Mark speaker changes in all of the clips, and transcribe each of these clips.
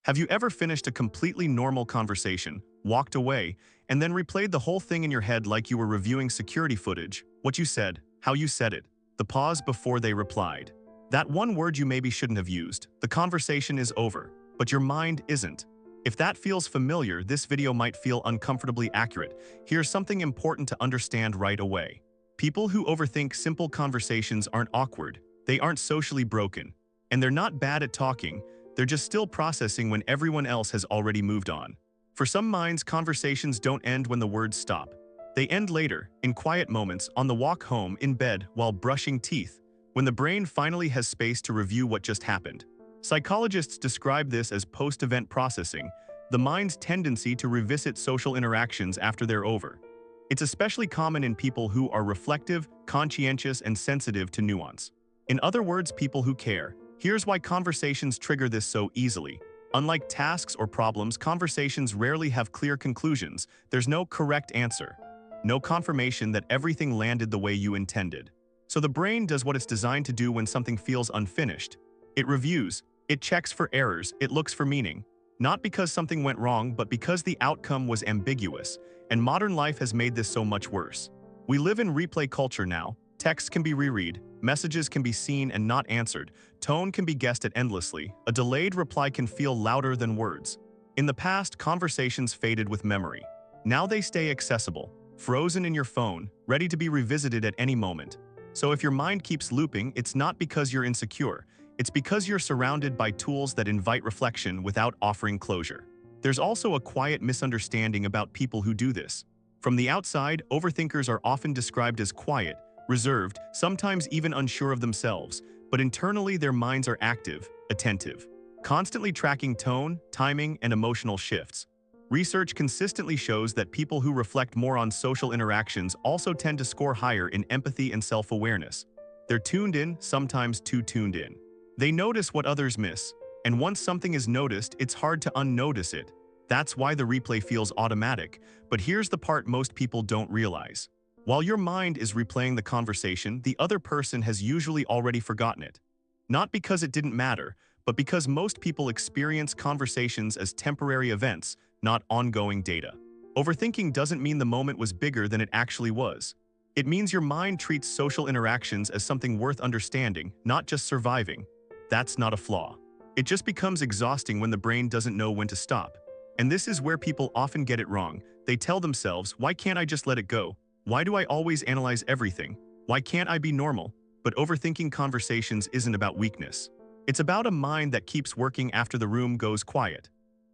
Speaker 1: Have you ever finished a completely normal conversation, walked away, and then replayed the whole thing in your head like you were reviewing security footage? What you said, how you said it, the pause before they replied. That one word you maybe shouldn't have used. The conversation is over, but your mind isn't. If that feels familiar, this video might feel uncomfortably accurate. Here's something important to understand right away. People who overthink simple conversations aren't awkward, they aren't socially broken, and they're not bad at talking. They're just still processing when everyone else has already moved on. For some minds, conversations don't end when the words stop. They end later, in quiet moments, on the walk home, in bed, while brushing teeth, when the brain finally has space to review what just happened. Psychologists describe this as post-event processing, the mind's tendency to revisit social interactions after they're over. It's especially common in people who are reflective, conscientious, and sensitive to nuance. In other words, people who care. Here's why conversations trigger this so easily. Unlike tasks or problems, conversations rarely have clear conclusions. There's no correct answer, no confirmation that everything landed the way you intended. So the brain does what it's designed to do when something feels unfinished. It reviews, it checks for errors, it looks for meaning. Not because something went wrong, but because the outcome was ambiguous, and modern life has made this so much worse. We live in replay culture now. Texts can be reread, messages can be seen and not answered, tone can be guessed at endlessly, a delayed reply can feel louder than words. In the past, conversations faded with memory. Now they stay accessible, frozen in your phone, ready to be revisited at any moment. So if your mind keeps looping, it's not because you're insecure, it's because you're surrounded by tools that invite reflection without offering closure. There's also a quiet misunderstanding about people who do this. From the outside, overthinkers are often described as quiet, reserved, sometimes even unsure of themselves, but internally their minds are active, attentive, constantly tracking tone, timing, and emotional shifts. Research consistently shows that people who reflect more on social interactions also tend to score higher in empathy and self-awareness. They're tuned in, sometimes too tuned in. They notice what others miss, and once something is noticed, it's hard to unnotice it. That's why the replay feels automatic, but here's the part most people don't realize. While your mind is replaying the conversation, the other person has usually already forgotten it. Not because it didn't matter, but because most people experience conversations as temporary events, not ongoing data. Overthinking doesn't mean the moment was bigger than it actually was. It means your mind treats social interactions as something worth understanding, not just surviving. That's not a flaw. It just becomes exhausting when the brain doesn't know when to stop. And this is where people often get it wrong. They tell themselves, why can't I just let it go? Why do I always analyze everything? Why can't I be normal? But overthinking conversations isn't about weakness. It's about a mind that keeps working after the room goes quiet.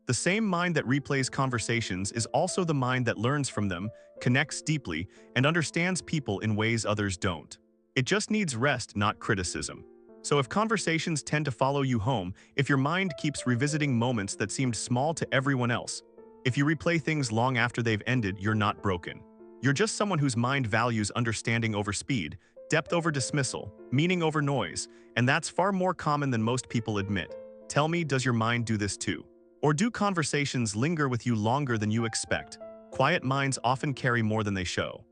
Speaker 1: The same mind that replays conversations is also the mind that learns from them, connects deeply, and understands people in ways others don't. It just needs rest, not criticism. So if conversations tend to follow you home, if your mind keeps revisiting moments that seemed small to everyone else, if you replay things long after they've ended, you're not broken. You're just someone whose mind values understanding over speed, depth over dismissal, meaning over noise, and that's far more common than most people admit. Tell me, does your mind do this too? Or do conversations linger with you longer than you expect? Quiet minds often carry more than they show.